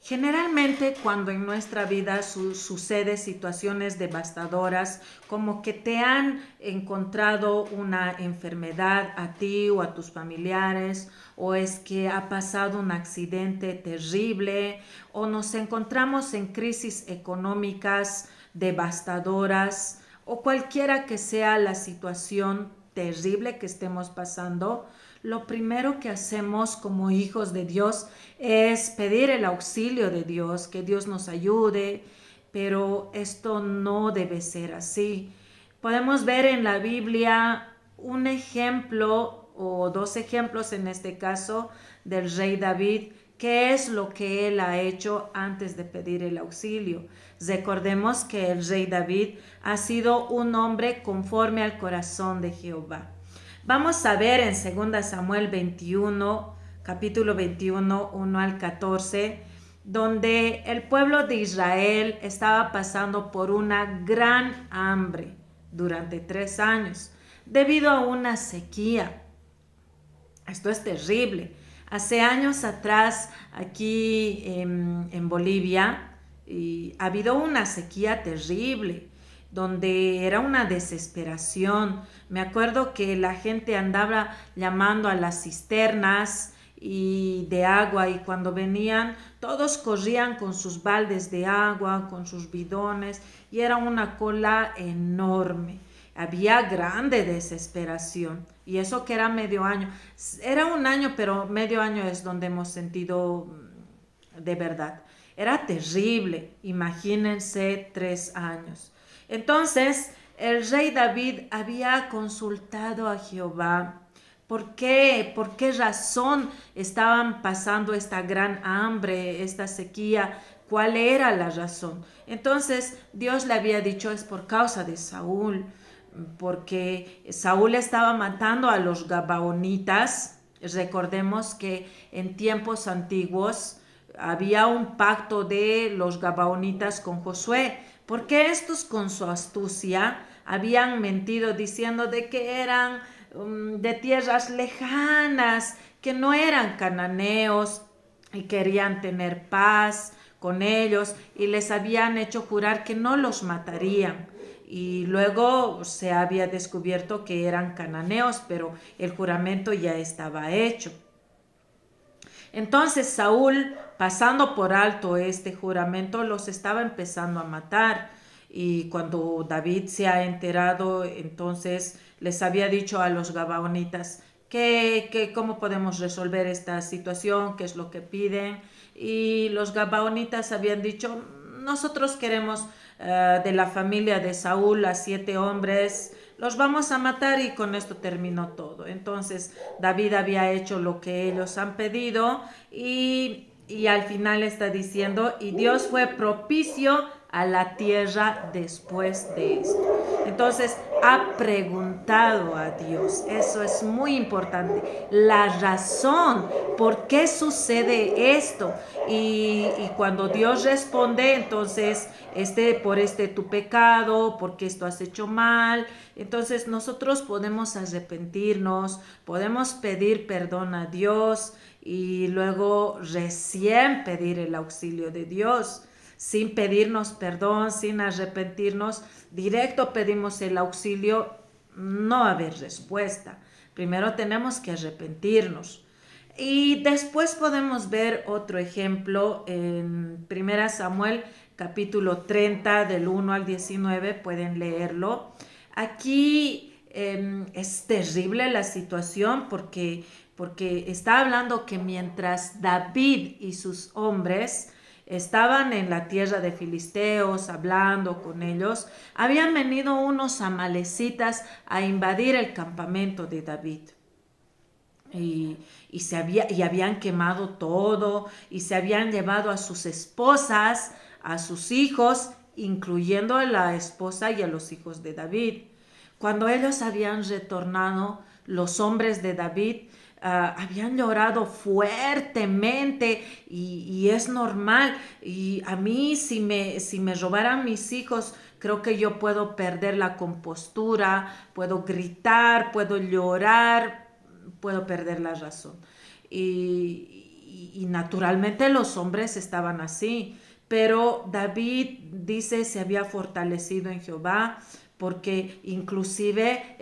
Generalmente cuando en nuestra vida sucede situaciones devastadoras, como que te han encontrado una enfermedad a ti o a tus familiares, o es que ha pasado un accidente terrible, o nos encontramos en crisis económicas devastadoras, o cualquiera que sea la situación terrible que estemos pasando, lo primero que hacemos como hijos de Dios es pedir el auxilio de Dios, que Dios nos ayude, pero esto no debe ser así. Podemos ver en la Biblia un ejemplo o dos ejemplos en este caso del rey David, qué es lo que él ha hecho antes de pedir el auxilio. Recordemos que el rey David ha sido un hombre conforme al corazón de Jehová. Vamos a ver en 2 Samuel 21, capítulo 21, 1 al 14, donde el pueblo de Israel estaba pasando por una gran hambre durante 3 años, debido a una sequía. Esto es terrible. Hace años atrás, aquí en Bolivia, ha habido una sequía terrible, donde era una desesperación. Me acuerdo que la gente andaba llamando a las cisternas y de agua, y cuando venían todos corrían con sus baldes de agua, con sus bidones, y era una cola enorme. Había grande desesperación, y eso que era medio año. Era un año, pero medio año es donde hemos sentido de verdad. Era terrible, imagínense 3 años. Entonces, el rey David había consultado a Jehová. ¿Por qué? ¿Por qué razón estaban pasando esta gran hambre, esta sequía? ¿Cuál era la razón? Entonces, Dios le había dicho, es por causa de Saúl, porque Saúl estaba matando a los gabaonitas. Recordemos que en tiempos antiguos había un pacto de los gabaonitas con Josué, porque estos con su astucia habían mentido diciendo de que eran de tierras lejanas, que no eran cananeos, y querían tener paz con ellos, y les habían hecho jurar que no los matarían. Y luego se había descubierto que eran cananeos, pero el juramento ya estaba hecho. Entonces Saúl, pasando por alto este juramento, los estaba empezando a matar. Y cuando David se ha enterado, entonces les había dicho a los gabaonitas que cómo podemos resolver esta situación, qué es lo que piden. Y los gabaonitas habían dicho, nosotros queremos de la familia de Saúl a 7 hombres, los vamos a matar, y con esto terminó todo. Entonces David había hecho lo que ellos han pedido, y al final está diciendo, y Dios fue propicio a la tierra después de esto. Entonces ha preguntado a Dios, eso es muy importante, la razón por qué sucede esto. Y cuando Dios responde, entonces por tu pecado, porque esto has hecho mal. Entonces nosotros podemos arrepentirnos, podemos pedir perdón a Dios, y luego recién pedir el auxilio de Dios. Sin pedirnos perdón, sin arrepentirnos, directo pedimos el auxilio, no va a haber respuesta. Primero tenemos que arrepentirnos. Y después podemos ver otro ejemplo en 1 Samuel capítulo 30 del 1 al 19, pueden leerlo. Aquí es terrible la situación, porque está hablando que mientras David y sus hombres estaban en la tierra de filisteos hablando con ellos, habían venido unos amalecitas a invadir el campamento de David. Y habían quemado todo, y se habían llevado a sus esposas, a sus hijos, incluyendo a la esposa y a los hijos de David. Cuando ellos habían retornado, los hombres de David habían llorado fuertemente, y es normal. Y a mí, si me robaran mis hijos, creo que yo puedo perder la compostura, puedo gritar, puedo llorar, puedo perder la razón. y naturalmente los hombres estaban así. Pero David dice se había fortalecido en Jehová, porque inclusive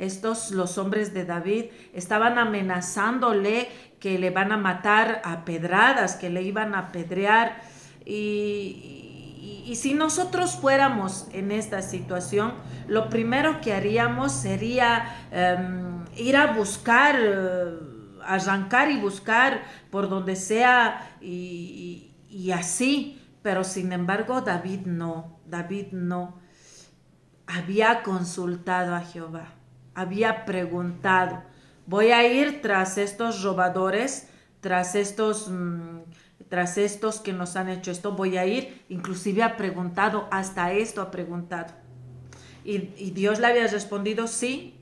los hombres de David estaban amenazándole que le van a matar a pedradas, que le iban a apedrear. Y si nosotros fuéramos en esta situación, lo primero que haríamos sería ir a buscar, arrancar y buscar por donde sea y así. Pero sin embargo David no. Había consultado a Jehová, había preguntado, voy a ir tras estos robadores, tras estos que nos han hecho esto, voy a ir, inclusive ha preguntado, hasta esto ha preguntado. Y Dios le había respondido, sí,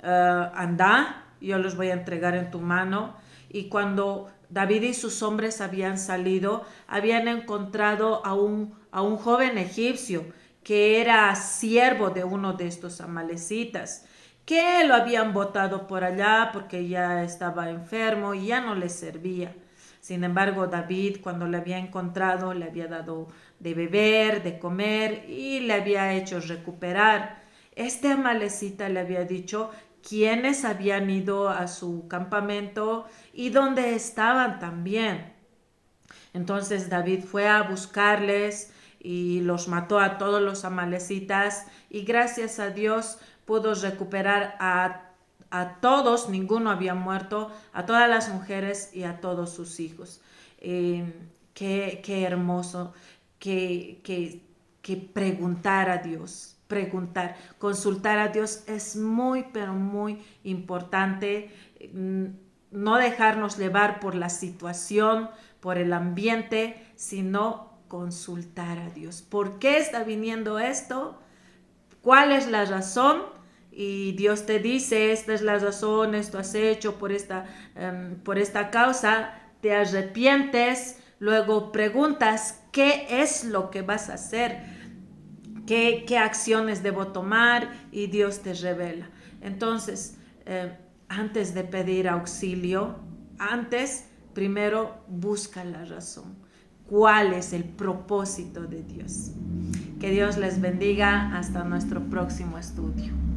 anda, yo los voy a entregar en tu mano. Y cuando David y sus hombres habían salido, habían encontrado a un joven egipcio que era siervo de uno de estos amalecitas, que lo habían botado por allá porque ya estaba enfermo y ya no les servía. Sin embargo, David, cuando le había encontrado, le había dado de beber, de comer y le había hecho recuperar. Este amalecita le había dicho quiénes habían ido a su campamento y dónde estaban también. Entonces David fue a buscarles y los mató a todos los amalecitas y gracias a Dios pudo recuperar todos, ninguno había muerto, a todas las mujeres y a todos sus hijos. Qué hermoso que preguntar a Dios, consultar a Dios es muy, pero muy importante. No dejarnos llevar por la situación, por el ambiente, sino consultar a Dios. ¿Por qué está viniendo esto? ¿Cuál es la razón? Y Dios te dice, esta es la razón, esto has hecho por esta causa, te arrepientes, luego preguntas, ¿qué es lo que vas a hacer? ¿Qué acciones debo tomar? Y Dios te revela. Entonces, antes de pedir auxilio, primero busca la razón. ¿Cuál es el propósito de Dios? Que Dios les bendiga. Hasta nuestro próximo estudio.